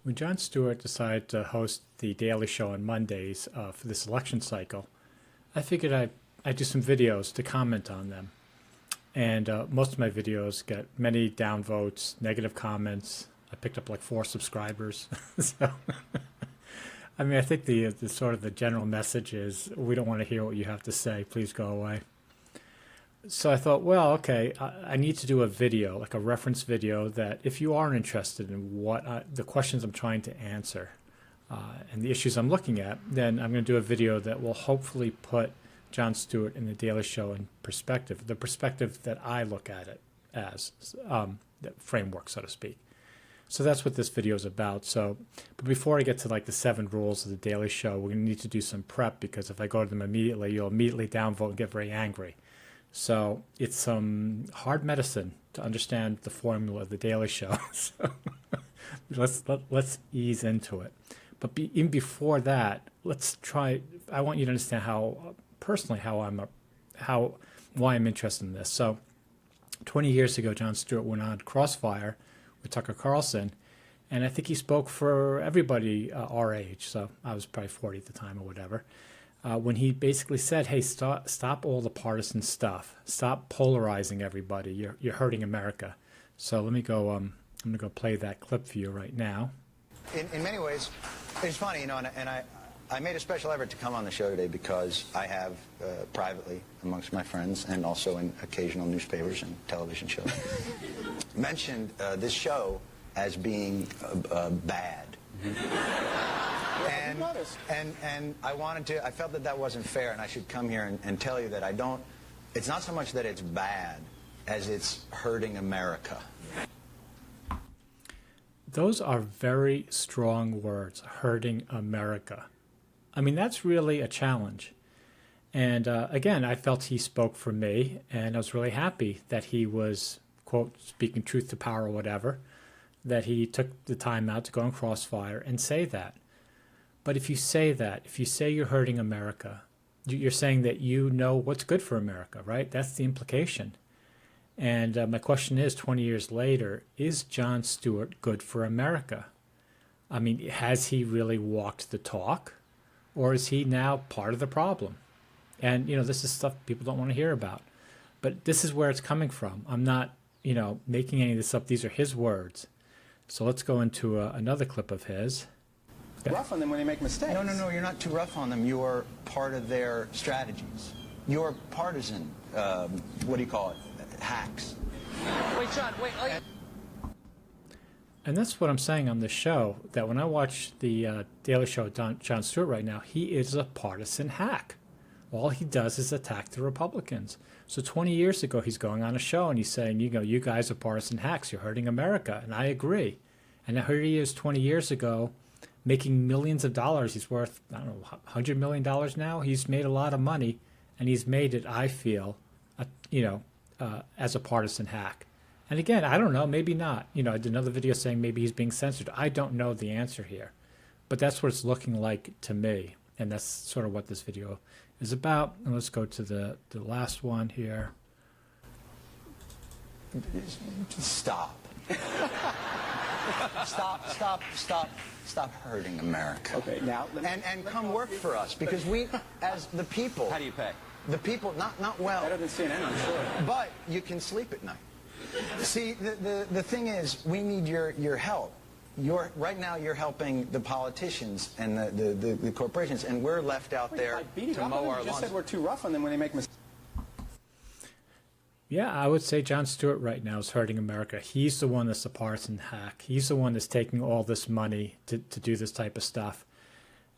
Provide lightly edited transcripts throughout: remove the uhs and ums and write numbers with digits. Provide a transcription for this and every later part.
When Jon Stewart decided to host the Daily Show on Mondays for this election cycle, I figured I'd do some videos to comment on them. And most of my videos get many downvotes, negative comments. I picked up like 4 subscribers. So, I mean, I think the sort of the general message is we don't want to hear what you have to say. Please go away. So I thought, well, okay, I need to do a video, like a reference video, that if you are interested in the questions I'm trying to answer and the issues I'm looking at, then I'm going to do a video that will hopefully put Jon Stewart and the Daily Show in perspective, the perspective that I look at it as, the framework, so to speak. So that's what this video is about. So, but before I get to like the 7 rules of the Daily Show, we're going to need to do some prep, because if I go to them immediately, you'll immediately downvote and get very angry. So it's some hard medicine to understand the formula of the Daily Show. So let's ease into it. But even before that, let's try. I want you to understand why I'm interested in this. So 20 years ago, Jon Stewart went on Crossfire with Tucker Carlson, and I think he spoke for everybody our age. So I was probably 40 at the time or whatever. When he basically said, hey, stop all the partisan stuff. Stop polarizing everybody. You're hurting America. So let me go, I'm going to go play that clip for you right now. In many ways, it's funny, you know, and I made a special effort to come on the show today because I have privately, amongst my friends, and also in occasional newspapers and television shows, mentioned this show as being bad. And I felt that wasn't fair, and I should come here and tell you that it's not so much that it's bad as it's hurting America. Those are very strong words, hurting America. I mean, that's really a challenge. And again, I felt he spoke for me, and I was really happy that he was, quote, speaking truth to power or whatever, that he took the time out to go on Crossfire and say that. But if you say that, if you say you're hurting America, you're saying that you know what's good for America, right? That's the implication. And my question is, 20 years later, is Jon Stewart good for America? I mean, has he really walked the talk? Or is he now part of the problem? And, you know, this is stuff people don't want to hear about. But this is where it's coming from. I'm not, you know, making any of this up. These are his words. So let's go into another clip of his. Rough on them when they make mistakes. No, you're not too rough on them. You're part of their strategies. You're partisan, what do you call it, hacks. Wait, John, wait. And that's what I'm saying on this show, that when I watch the Daily Show with Jon Stewart right now, he is a partisan hack. All he does is attack the Republicans. So 20 years ago, he's going on a show and he's saying, you know, you guys are partisan hacks. You're hurting America. And I agree. And here he is 20 years ago making millions of dollars. He's worth, I don't know, $100 million now. He's made a lot of money, and he's made it, I feel, as a partisan hack. And again, I don't know, maybe not. You know, I did another video saying maybe he's being censored. I don't know the answer here. But that's what it's looking like to me. And that's sort of what this video is about. And let's go to the last one here. Stop. Stop hurting America. Okay, now... And come work for us, because we, as the people... How do you pay? The people, not well. Better than CNN, I'm sure. But you can sleep at night. See, the thing is, we need your help. Right now you're helping the politicians and the corporations, and we're left out there to mow our lawns. You just said we're too rough on them when they make mistakes. Yeah, I would say Jon Stewart right now is hurting America. He's the one that's a partisan hack. He's the one that's taking all this money to do this type of stuff.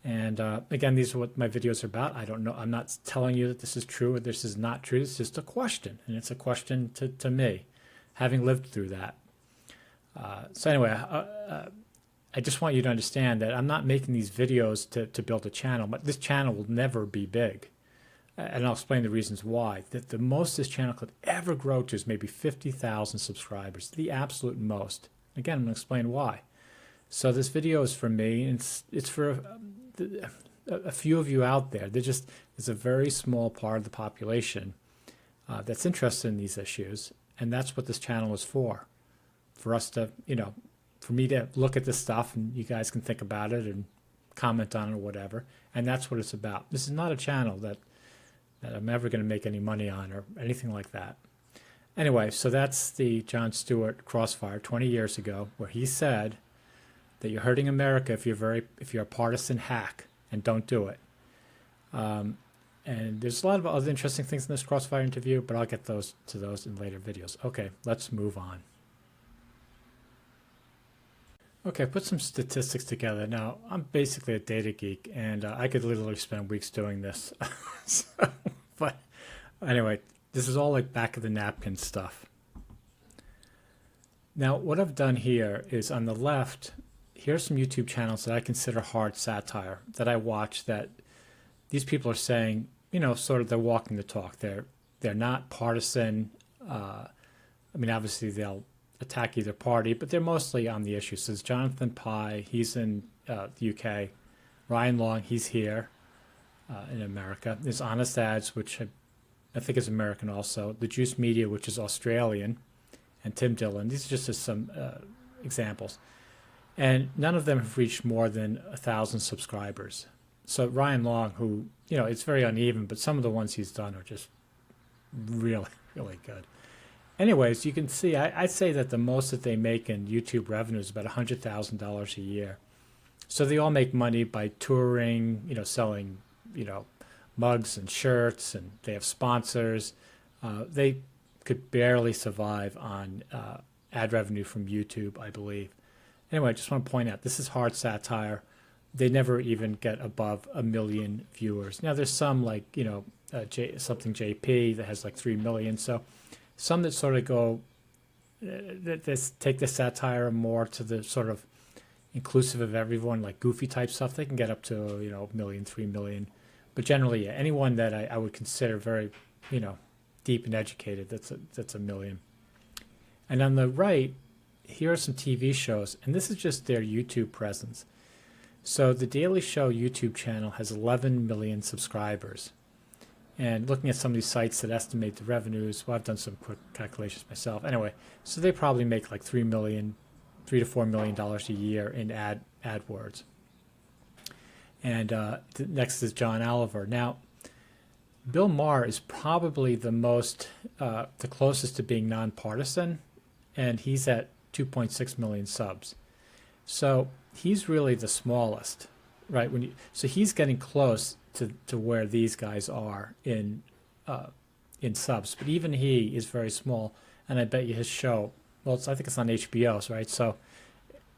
And again, these are what my videos are about. I don't know. I'm not telling you that this is true or this is not true. It's just a question. And it's a question to me, having lived through that. So anyway, I just want you to understand that I'm not making these videos to build a channel, but this channel will never be big. And I'll explain the reasons why. The most this channel could ever grow to is maybe 50,000 subscribers, the absolute most. Again, I'm going to explain why. So this video is for me, and it's for a few of you out there. There's a very small part of the population that's interested in these issues, and that's what this channel is for us to, for me to look at this stuff and you guys can think about it and comment on it or whatever. And that's what it's about. This is not a channel that I'm ever going to make any money on or anything like that. Anyway, so that's the Jon Stewart crossfire 20 years ago, where he said that you're hurting America if you're a partisan hack, and don't do it. And there's a lot of other interesting things in this crossfire interview, but I'll get to those in later videos. Okay, let's move on. Okay, put some statistics together. Now, I'm basically a data geek, and I could literally spend weeks doing this. But anyway, this is all like back of the napkin stuff. Now, what I've done here is on the left, here's some YouTube channels that I consider hard satire, that I watch, that these people are saying, you know, sort of they're walking the talk. They're not partisan. I mean, obviously they'll attack either party, but they're mostly on the issue. So there's Jonathan Pye, he's in the UK. Ryan Long, he's here in America. There's Honest Ads, which I think is American also. The Juice Media, which is Australian, and Tim Dillon. These are just some examples. And none of them have reached more than 1,000 subscribers. So Ryan Long, who, you know, it's very uneven, but some of the ones he's done are just really, really good. Anyways, you can see, I'd say that the most that they make in YouTube revenue is about $100,000 a year. So they all make money by touring, you know, selling, you know, mugs and shirts, and they have sponsors. They could barely survive on ad revenue from YouTube, I believe. Anyway, I just want to point out, this is hard satire. They never even get above 1 million viewers. Now, there's some like, you know, something JP that has like 3 million. So some that sort of go, that take the satire more to the sort of inclusive of everyone, like goofy type stuff, they can get up to, you know, 1 million, 3 million. But generally, yeah, anyone that I would consider very, you know, deep and educated, that's 1 million. And on the right, here are some TV shows, and this is just their YouTube presence. So the Daily Show YouTube channel has 11 million subscribers. And looking at some of these sites that estimate the revenues, well, I've done some quick calculations myself. Anyway, so they probably make like $3 to $4 million a year in AdWords. And next is John Oliver. Now, Bill Maher is probably the closest to being nonpartisan, and he's at 2.6 million subs. So he's really the smallest, right? So he's getting close to where these guys are in subs, but even he is very small. And I bet you his show, well, I think it's on HBO, right? So,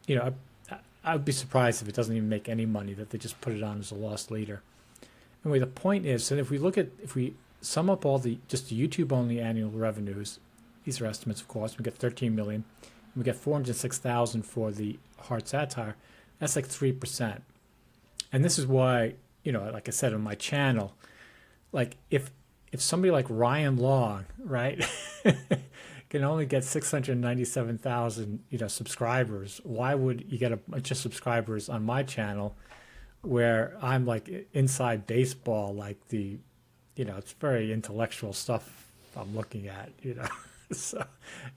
you know, I would be surprised if it doesn't even make any money, that they just put it on as a lost leader. Anyway, the point is, and if we sum up all just the YouTube only annual revenues, these are estimates, of course, we get 13 million, and we get 406,000 for the hard satire. That's like 3%. And this is why, you know, like I said on my channel, like if somebody like Ryan Long, right, can only get 697,000, you know, subscribers, why would you get a bunch of subscribers on my channel where I'm like inside baseball, like you know, it's very intellectual stuff I'm looking at, you know. So,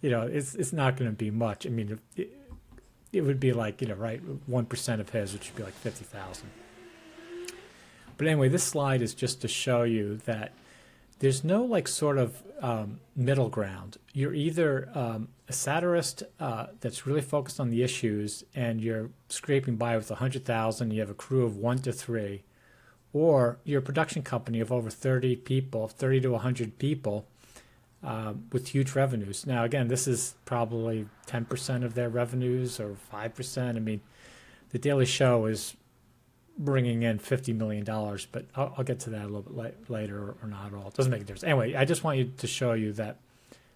you know, it's not going to be much. I mean, it would be like, you know, right, 1% of his, which would be like 50,000. But anyway, this slide is just to show you that there's no like sort of middle ground. You're either a satirist that's really focused on the issues and you're scraping by with 100,000, you have a crew of 1 to 3, or you're a production company of over 30 people, 30 to 100 people, with huge revenues. Now, again, this is probably 10% of their revenues or 5%. I mean, The Daily Show is bringing in $50 million, but I'll get to that a little bit later, or not at all. It doesn't make a difference. Anyway, I just want you to show you that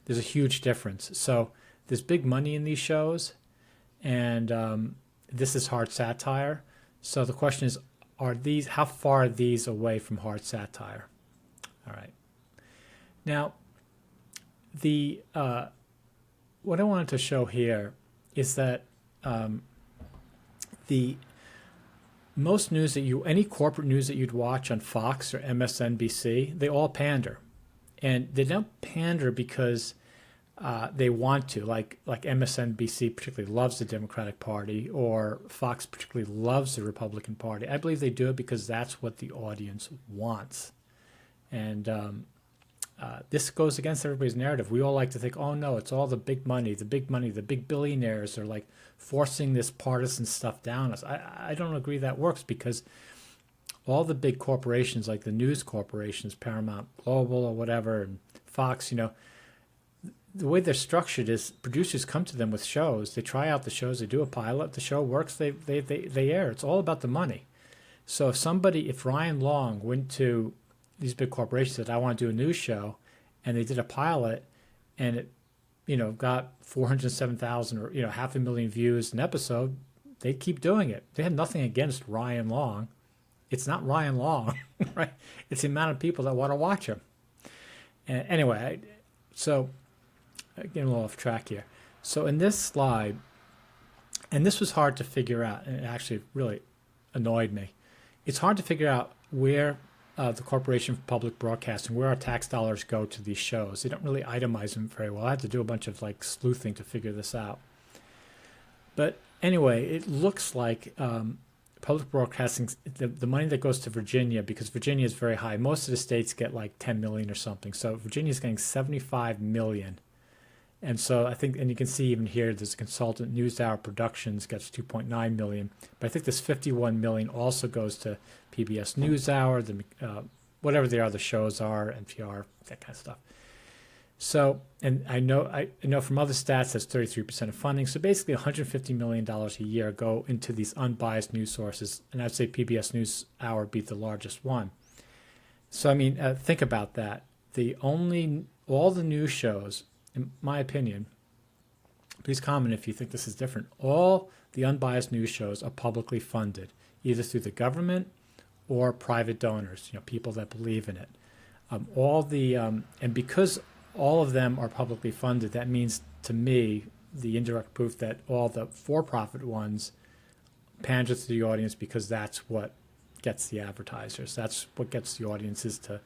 there's a huge difference. So there's big money in these shows, and this is hard satire. So the question is, how far are these away from hard satire? All right. Now, what I wanted to show here is that most news any corporate news that you'd watch on Fox or MSNBC, they all pander. And they don't pander because they want to, like MSNBC particularly loves the Democratic Party, or Fox particularly loves the Republican Party. I believe they do it because that's what the audience wants. And this goes against everybody's narrative. We all like to think, oh no, it's all the big money, the big billionaires are like forcing this partisan stuff down us. I don't agree that works, because all the big corporations, like the news corporations, Paramount Global or whatever, and Fox, the way they're structured is producers come to them with shows. They try out the shows. They do a pilot. The show works. They air. It's all about the money. So if Ryan Long went to these big corporations and said, I want to do a news show, and they did a pilot, and it, got 407,000 or, 500,000 views an episode, they'd keep doing it. They had nothing against Ryan Long. It's not Ryan Long, right? It's the amount of people that want to watch him. And anyway, so getting a little off track here. So in this slide, and this was hard to figure out, and it actually really annoyed me. It's hard to figure out where the Corporation for Public Broadcasting, where our tax dollars go to these shows. They don't really itemize them very well. I had to do a bunch of sleuthing to figure this out. But anyway, it looks like public broadcasting, the money that goes to Virginia, because Virginia is very high. Most of the states get like 10 million or something. So Virginia's getting 75 million. And so I think, and you can see even here, there's a consultant, NewsHour Productions gets 2.9 million. But I think this 51 million also goes to PBS NewsHour, whatever the other shows are, NPR, that kind of stuff. So, and I know from other stats that's 33% of funding. So basically $150 million a year go into these unbiased news sources. And I'd say PBS NewsHour would be the largest one. So, I mean, think about that. All the news shows, in my opinion, please comment if you think this is different. All the unbiased news shows are publicly funded, either through the government or private donors, people that believe in it. And because all of them are publicly funded, that means to me the indirect proof that all the for-profit ones pander to the audience, because that's what gets the advertisers. That's what gets the audiences to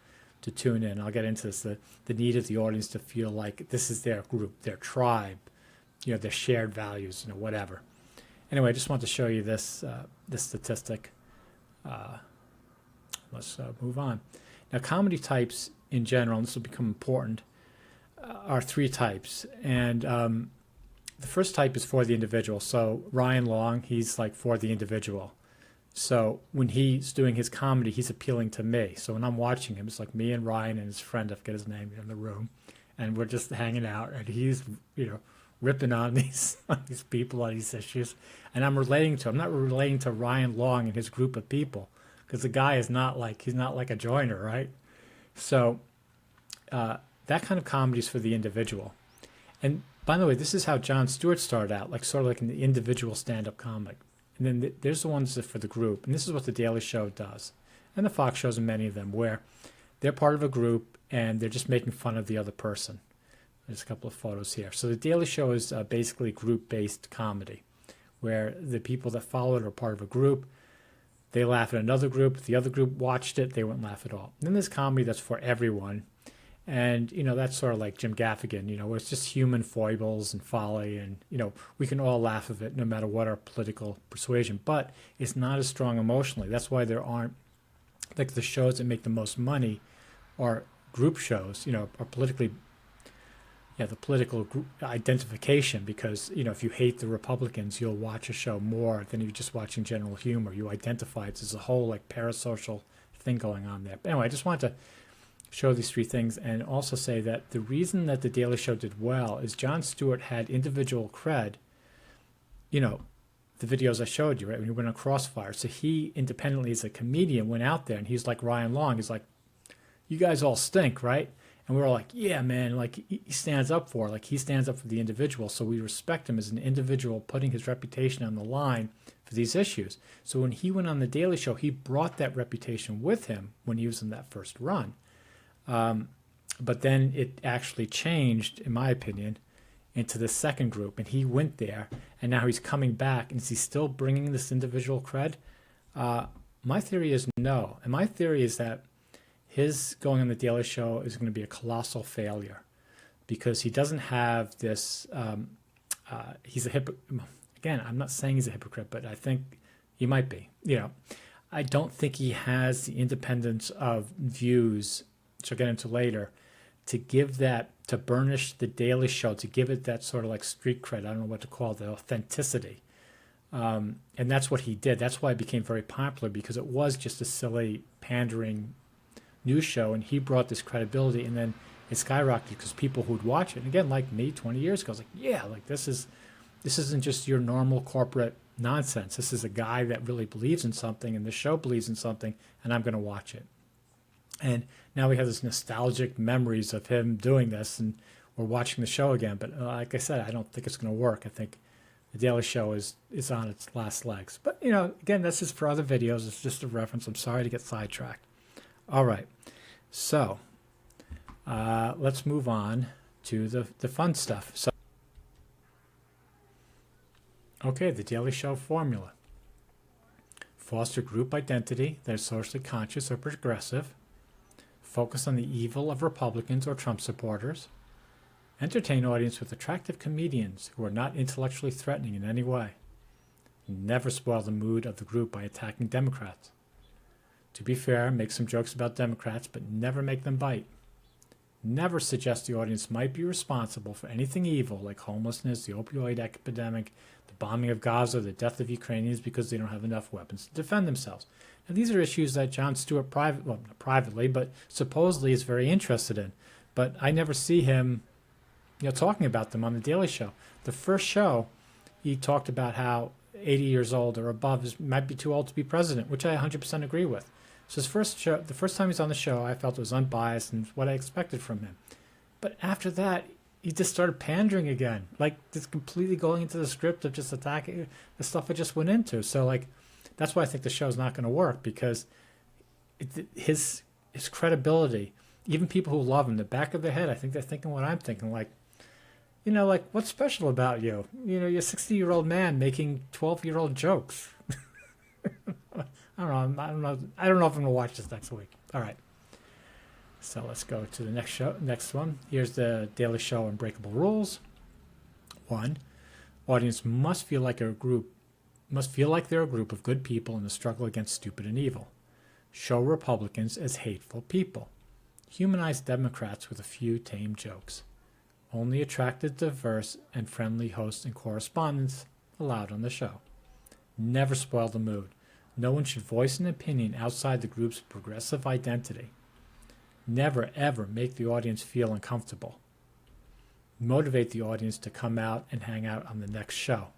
tune in. I'll get into this, the need of the audience to feel like this is their group, their tribe, their shared values, whatever. Anyway, I just want to show you this statistic. Let's move on. Now, comedy types in general, and this will become important, are three types. And the first type is for the individual. So Ryan Long, he's like for the individual. So when he's doing his comedy, he's appealing to me. So when I'm watching him, it's like me and Ryan and his friend, I forget his name, in the room, and we're just hanging out, and he's, ripping on these people on these issues, and I'm relating to him. I'm not relating to Ryan Long and his group of people, because the guy is he's not like a joiner, right? So that kind of comedy is for the individual. And by the way, this is how Jon Stewart started out, sort of like an individual stand-up comic. And then there's the ones that for the group. And this is what The Daily Show does. And the Fox shows, and many of them, where they're part of a group and they're just making fun of the other person. There's a couple of photos here. So The Daily Show is basically group-based comedy, where the people that follow it are part of a group. They laugh at another group. The other group watched it. They wouldn't laugh at all. And then there's comedy that's for everyone. And, that's sort of like Jim Gaffigan, where it's just human foibles and folly. And, we can all laugh at it no matter what our political persuasion. But it's not as strong emotionally. That's why there aren't, the shows that make the most money are group shows, are politically, the political group identification. Because, if you hate the Republicans, you'll watch a show more than if you're just watching general humor. You identify it as a whole, parasocial thing going on there. But anyway, I just wanted to show these three things, and also say that the reason that The Daily Show did well is Jon Stewart had individual cred, the videos I showed you, right, when he went on Crossfire. So he independently, as a comedian, went out there, and he's like Ryan Long. He's like, you guys all stink, right? And we're all like, yeah, man, he stands up for the individual. So we respect him as an individual, putting his reputation on the line for these issues. So when he went on The Daily Show, he brought that reputation with him when he was in that first run. But then it actually changed, in my opinion, into the second group, and he went there, and now he's coming back, and is he still bringing this individual cred? My theory is no, and my theory is that his going on The Daily Show is going to be a colossal failure, because he doesn't have this. He's a again, I'm not saying he's a hypocrite, but I think he might be. I don't think he has the independence of views, which I'll get into later, to give that, to burnish the Daily Show, to give it that sort of like street cred. I don't know what to call it, the authenticity. And that's what he did. That's why it became very popular, because it was just a silly pandering news show, and he brought this credibility, and then it skyrocketed because people who'd watch it, and again, like me 20 years ago, I was like, yeah, like this isn't just your normal corporate nonsense. This is a guy that really believes in something, and the show believes in something, and I'm going to watch it. And now we have this nostalgic memories of him doing this, and we're watching the show again. But like I said, I don't think it's going to work. I think the Daily Show is on its last legs. But, again, this is for other videos. It's just a reference. I'm sorry to get sidetracked. All right. So let's move on to the fun stuff. So, okay, the Daily Show formula. Foster group identity that is socially conscious or progressive. Focus on the evil of Republicans or Trump supporters. Entertain audience with attractive comedians who are not intellectually threatening in any way. Never spoil the mood of the group by attacking Democrats. To be fair, make some jokes about Democrats, but never make them bite. Never suggest the audience might be responsible for anything evil like homelessness, the opioid epidemic, the bombing of Gaza, the death of Ukrainians because they don't have enough weapons to defend themselves. And these are issues that Jon Stewart not privately, but supposedly is very interested in. But I never see him, talking about them on the Daily Show. The first show, he talked about how 80 years old or above might be too old to be president, which I 100% agree with. So the first time he's on the show, I felt it was unbiased and what I expected from him. But after that, he just started pandering again, like just completely going into the script of just attacking the stuff I just went into. So that's why I think the show's not going to work, because his credibility, even people who love him, the back of their head, I think they're thinking what I'm thinking, like what's special about you? You're a 60-year-old man making 12-year-old jokes. I don't know if I'm going to watch this next week. All right. So let's go to the next one. Here's the Daily Show Unbreakable Rules. 1. Audience must feel like they're a group of good people in the struggle against stupid and evil. Show Republicans as hateful people. Humanize Democrats with a few tame jokes. Only attractive, diverse, and friendly hosts and correspondents allowed on the show. Never spoil the mood. No one should voice an opinion outside the group's progressive identity. Never, ever make the audience feel uncomfortable. Motivate the audience to come out and hang out on the next show.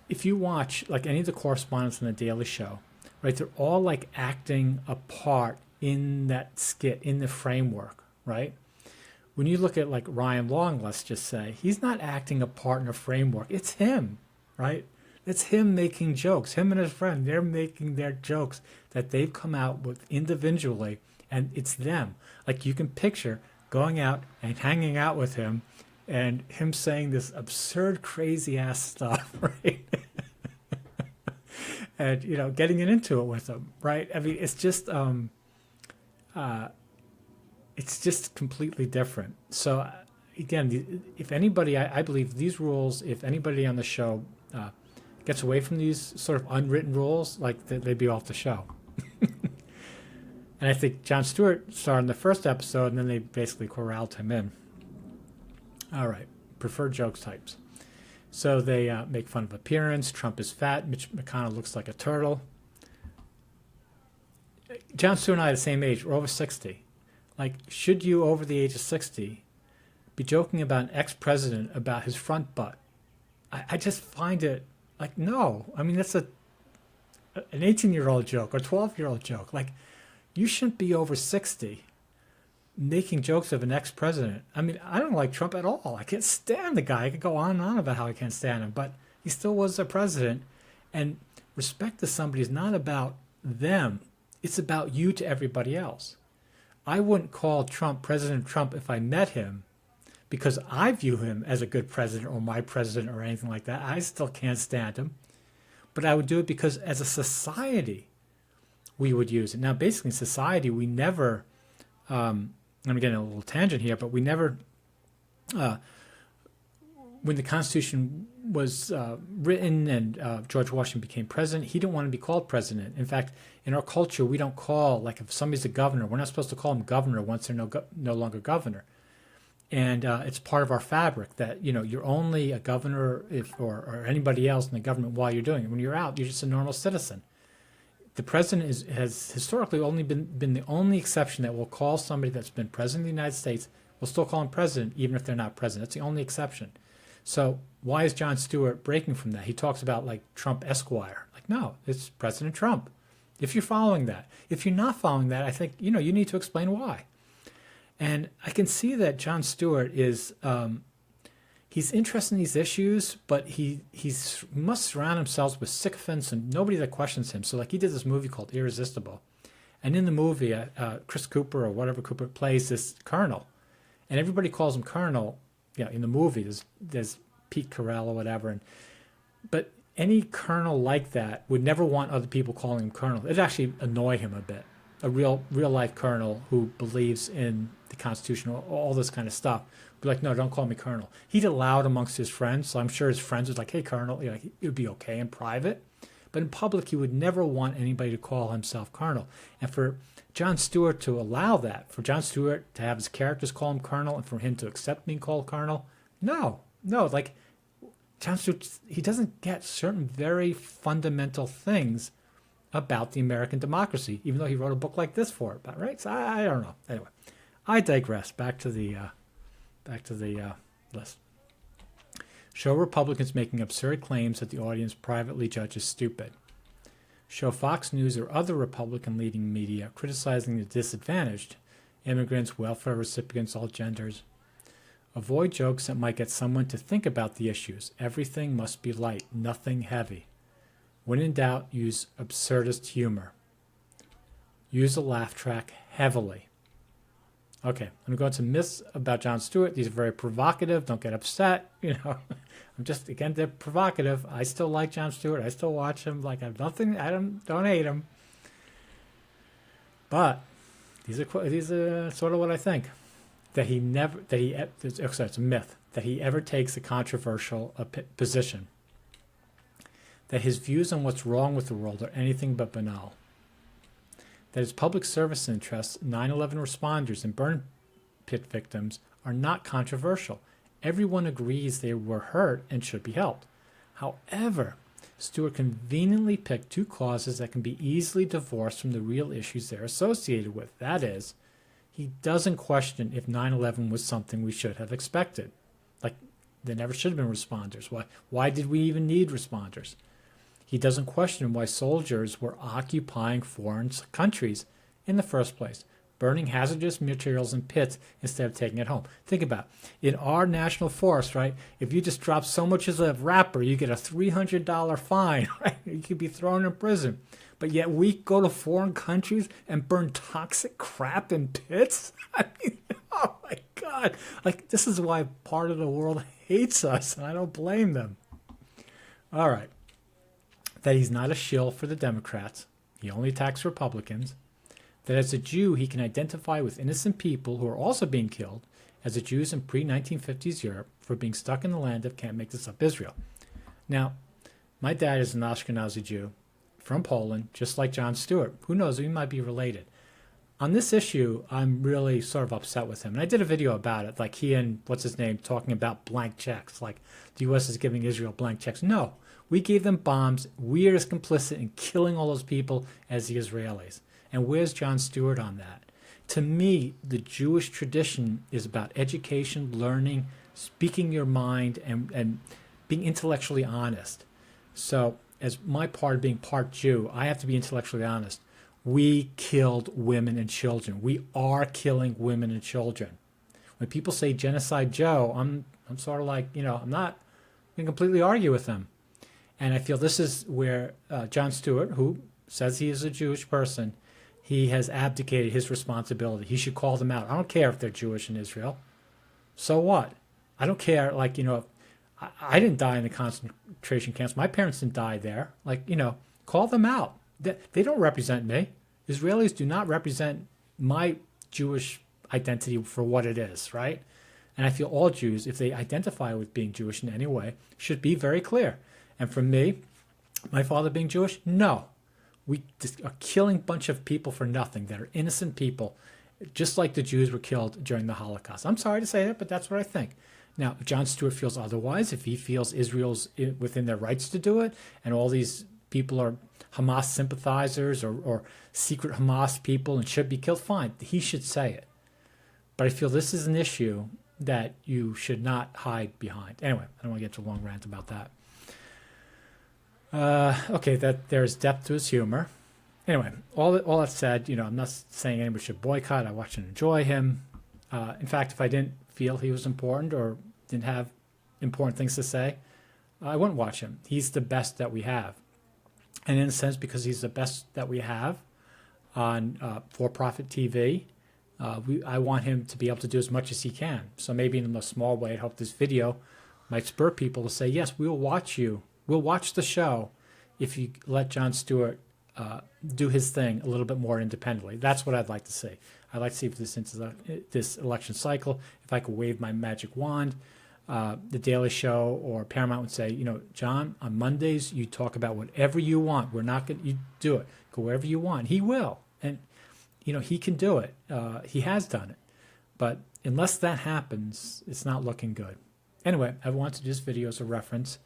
If you watch any of the correspondents on the Daily Show, right, they're all acting a part in that skit, in the framework, right? When you look at Ryan Long, let's just say, he's not acting a part in a framework. It's him, right? It's him making jokes. Him and his friend, they're making their jokes that they've come out with individually, and it's them. You can picture going out and hanging out with him and him saying this absurd, crazy-ass stuff, right? And, getting into it with him, right? I mean, it's just completely different. So, again, if anybody, I believe these rules, if anybody on the show gets away from these sort of unwritten rules, they'd be off the show. And I think Jon Stewart started in the first episode, and then they basically corralled him in. All right, preferred jokes types. So they make fun of appearance. Trump is fat. Mitch McConnell looks like a turtle. Jon Stewart and I are the same age. We're over 60. Should you, over the age of 60, be joking about an ex-president about his front butt? I just find it no. I mean, that's an 18-year-old joke or 12-year-old joke. You shouldn't be over 60 making jokes of an ex-president. I mean, I don't like Trump at all. I can't stand the guy. I could go on and on about how I can't stand him, but he still was the president. And respect to somebody is not about them. It's about you to everybody else. I wouldn't call Trump President Trump if I met him because I view him as a good president or my president or anything like that. I still can't stand him. But I would do it because as a society, we would use it. Now, basically, in society, we never, I'm getting a little tangent here, but we never, when the Constitution was written and George Washington became president, he didn't want to be called president. In fact, in our culture, we don't call, like if somebody's a governor, we're not supposed to call him governor once they're no longer governor. And it's part of our fabric that, you're only a governor or anybody else in the government while you're doing it. When you're out, you're just a normal citizen. The president has historically only been the only exception that will call somebody that's been president of the United States, we'll still call him president even if they're not president. That's the only exception. So why is Jon Stewart breaking from that? He talks about like Trump Esquire. Like, no, it's President Trump. If you're following that. If you're not following that, I think, you need to explain why. And I can see that Jon Stewart is, he's interested in these issues, but he must surround himself with sycophants and nobody that questions him. So like he did this movie called Irresistible. And in the movie, Chris Cooper or whatever Cooper plays this colonel. And everybody calls him colonel. In the movie, there's Pete Carell or whatever. But any colonel like that would never want other people calling him colonel. It'd actually annoy him a bit. A real life colonel who believes in the Constitution, all this kind of stuff, would be like, no, don't call me colonel. He'd allow it amongst his friends, so I'm sure his friends was like, hey, colonel, it would be okay in private. But in public, he would never want anybody to call himself colonel. And for Jon Stewart to allow that, for Jon Stewart to have his characters call him colonel, and for him to accept being called colonel, no, like Jon Stewart, he doesn't get certain very fundamental things about the American democracy, even though he wrote a book like this for it. But right, so I don't know. Anyway, I digress. Back to the list. Show Republicans making absurd claims that the audience privately judges stupid. Show Fox News or other Republican-leading media criticizing the disadvantaged, immigrants, welfare recipients, all genders. Avoid jokes that might get someone to think about the issues. Everything must be light, nothing heavy. When in doubt, use absurdist humor. Use a laugh track heavily. Okay, I'm going to go into myths about Jon Stewart. These are very provocative. Don't get upset. I'm just, again, they're provocative. I still like Jon Stewart. I still watch him. Like, I have nothing, don't hate him. But these are sort of what I think. It's a myth, that he ever takes a controversial position. That his views on what's wrong with the world are anything but banal. That his public service interests, 9/11 responders, and burn pit victims are not controversial. Everyone agrees they were hurt and should be helped. However, Stewart conveniently picked two causes that can be easily divorced from the real issues they're associated with. That is, he doesn't question if 9/11 was something we should have expected. Like, there never should have been responders. Why did we even need responders? He doesn't question why soldiers were occupying foreign countries in the first place, burning hazardous materials in pits instead of taking it home. Think about it. In our national forest, right, if you just drop so much as a wrapper, you get a $300 fine, right? You could be thrown in prison. But yet we go to foreign countries and burn toxic crap in pits? I mean, oh my God. Like, this is why part of the world hates us, and I don't blame them. All right. That he's not a shill for the Democrats. He only attacks Republicans. That as a Jew, he can identify with innocent people who are also being killed as the Jews in pre-1950s Europe for being stuck in the land of, can't make this up, Israel. Now, my dad is an Ashkenazi Jew from Poland, just like Jon Stewart. Who knows, we might be related. On this issue, I'm really sort of upset with him. And I did a video about it, like he and, what's his name, talking about blank checks. Like the U.S. is giving Israel blank checks. No, we gave them bombs. We are as complicit in killing all those people as the Israelis. And where's Jon Stewart on that? To me, the Jewish tradition is about education, learning, speaking your mind, and being intellectually honest. So as my part of being part Jew, I have to be intellectually honest. We killed women and children. We are killing women and children. When people say Genocide Joe, I'm sort of like, I'm not going to completely argue with them. And I feel this is where Jon Stewart, who says he is a Jewish person, he has abdicated his responsibility. He should call them out. I don't care if they're Jewish in Israel. So what? I don't care, I didn't die in the concentration camps. My parents didn't die there. Call them out. They don't represent me. Israelis do not represent my Jewish identity for what it is, right? And I feel all Jews, if they identify with being Jewish in any way, should be very clear. And for me, my father being Jewish, no. We just are killing a bunch of people for nothing that are innocent people, just like the Jews were killed during the Holocaust. I'm sorry to say it, but that's what I think. Now, if Jon Stewart feels otherwise, if he feels Israel's within their rights to do it, and all these people are Hamas sympathizers or secret Hamas people and should be killed, fine, he should say it. But I feel this is an issue that you should not hide behind. Anyway, I don't want to get into a long rant about that. Okay, that there's depth to his humor. Anyway, all that said, I'm not saying anybody should boycott. I watch and enjoy him. In fact, if I didn't feel he was important or didn't have important things to say, I wouldn't watch him. He's the best that we have. And in a sense, because he's the best that we have on for-profit TV, I want him to be able to do as much as he can. So maybe in a small way, I hope this video might spur people to say, yes, we'll watch you. We'll watch the show if you let Jon Stewart do his thing a little bit more independently. That's what I'd like to see. I'd like to see if this election cycle, if I could wave my magic wand, The Daily Show or Paramount would say, John, on Mondays you talk about whatever you want. We're not going to do it. Go wherever you want. He will. And, he can do it. He has done it. But unless that happens, it's not looking good. Anyway, I want to do this video as a reference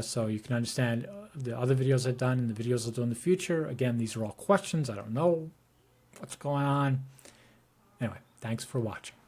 so you can understand the other videos I've done and the videos I'll do in the future. Again, these are all questions. I don't know what's going on. Anyway, thanks for watching.